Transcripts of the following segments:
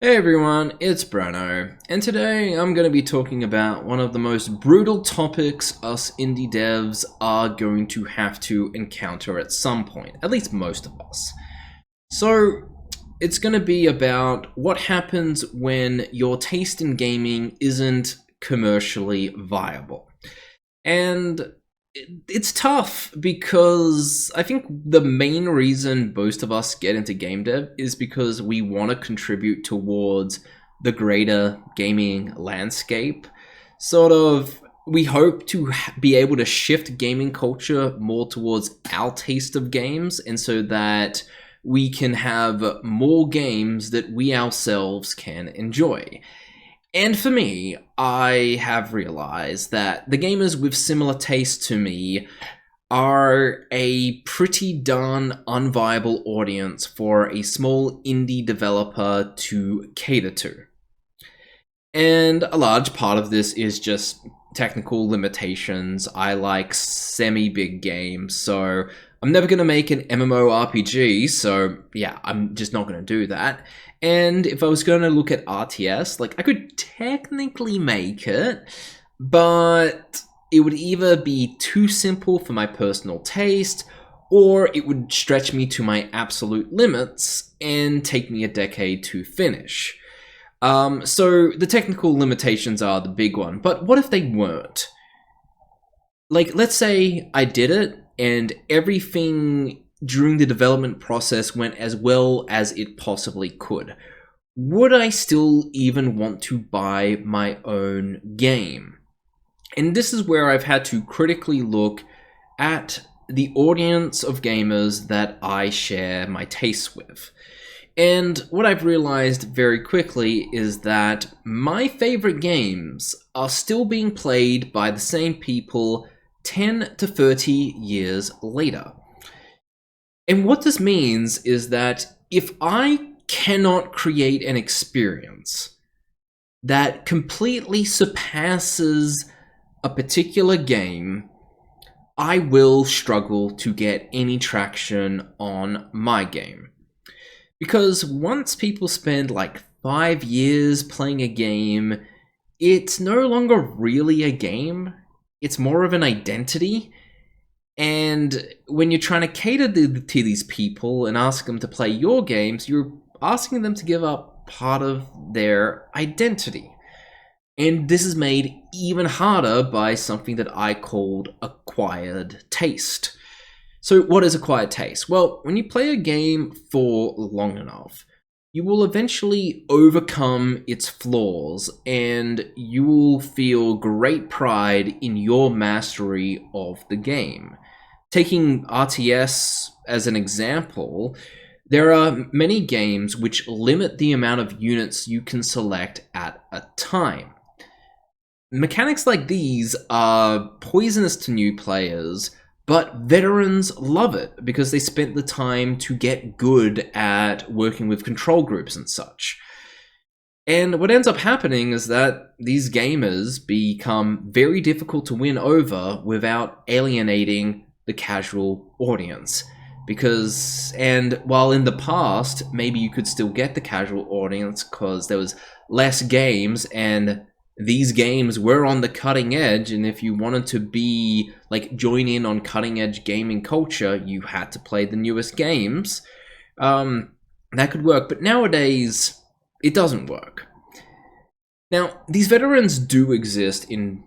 Hey everyone, it's Brano, and today I'm going to be talking about one of the most brutal topics us indie devs are going to have to encounter at some point, at least most of us. So, it's going to be about what happens when your taste in gaming isn't commercially viable. And it's tough because I think the main reason most of us get into game dev is because we want to contribute towards the greater gaming landscape. Sort of, we hope to be able to shift gaming culture more towards our taste of games, and so that we can have more games that we ourselves can enjoy. And for me, I have realized that the gamers with similar tastes to me are a pretty darn unviable audience for a small indie developer to cater to. And a large part of this is just technical limitations. I like semi-big games, so I'm never going to make an MMORPG, so yeah, I'm just not going to do that. And if I was going to look at RTS, like, I could technically make it, but it would either be too simple for my personal taste, or it would stretch me to my absolute limits and take me a decade to finish. So the technical limitations are the big one, but what if they weren't? Like, let's say I did it and everything during the development process went as well as it possibly could. Would I still even want to buy my own game? And this is where I've had to critically look at the audience of gamers that I share my tastes with. And what I've realized very quickly is that my favorite games are still being played by the same people 10 to 30 years later. And what this means is that if I cannot create an experience that completely surpasses a particular game, I will struggle to get any traction on my game. Because once people spend like 5 years playing a game, it's no longer really a game. It's more of an identity. And when you're trying to cater to these people and ask them to play your games, you're asking them to give up part of their identity. And this is made even harder by something that I called acquired taste. So what is acquired taste? Well, when you play a game for long enough, you will eventually overcome its flaws, and you will feel great pride in your mastery of the game. Taking RTS as an example, there are many games which limit the amount of units you can select at a time. Mechanics like these are poisonous to new players, but veterans love it because they spent the time to get good at working with control groups and such. And what ends up happening is that these gamers become very difficult to win over without alienating the casual audience. And while in the past, maybe you could still get the casual audience because there was less games and these games were on the cutting edge, and if you wanted to be like join in on cutting edge gaming culture, you had to play the newest games. That could work, but nowadays it doesn't work. Now, these veterans do exist in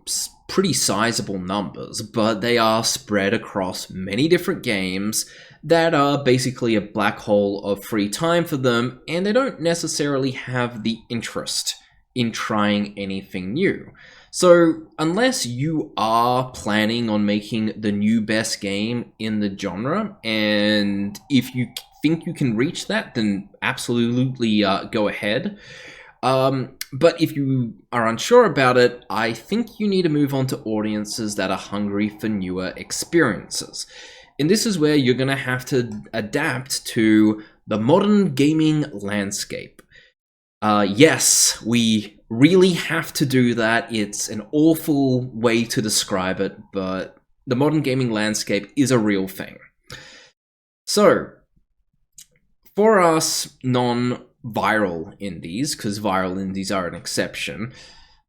pretty sizable numbers, but they are spread across many different games that are basically a black hole of free time for them, and they don't necessarily have the interest in trying anything new. So unless you are planning on making the new best game in the genre, and if you think you can reach that, then absolutely go ahead. But if you are unsure about it, I think you need to move on to audiences that are hungry for newer experiences. And this is where you're going to have to adapt to the modern gaming landscape. Yes, we really have to do that. It's an awful way to describe it, but the modern gaming landscape is a real thing. So, for us viral indies, because viral indies are an exception,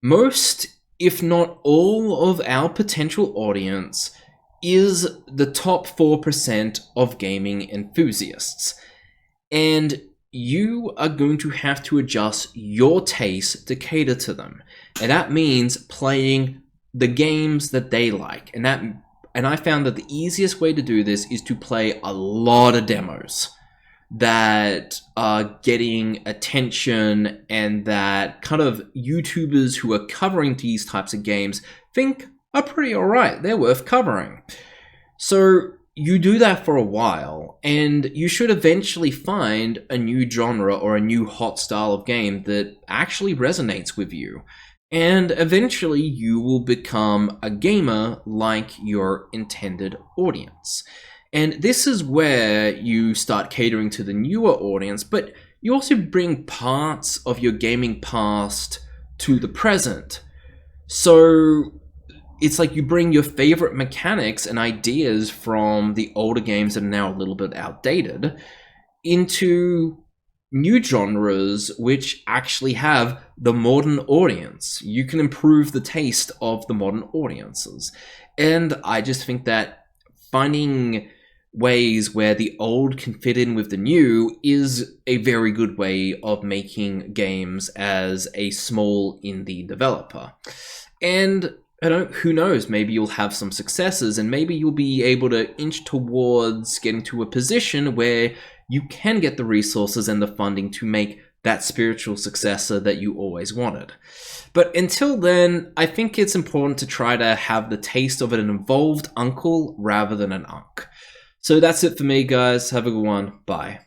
most, if not all, of our potential audience is the top 4% of gaming enthusiasts. And you are going to have to adjust your taste to cater to them. And that means playing the games that they like. And I found that the easiest way to do this is to play a lot of demos that are getting attention and that kind of YouTubers who are covering these types of games think are pretty alright. They're worth covering. So you do that for a while, and you should eventually find a new genre or a new hot style of game that actually resonates with you. And eventually you will become a gamer like your intended audience. And this is where you start catering to the newer audience, but you also bring parts of your gaming past to the present. So it's like you bring your favorite mechanics and ideas from the older games that are now a little bit outdated into new genres which actually have the modern audience. You can improve the taste of the modern audiences. And I just think that finding ways where the old can fit in with the new is a very good way of making games as a small indie developer. And who knows, maybe you'll have some successes and maybe you'll be able to inch towards getting to a position where you can get the resources and the funding to make that spiritual successor that you always wanted. But until then, I think it's important to try to have the taste of an involved uncle rather than an unk. So that's it for me, guys. Have a good one. Bye.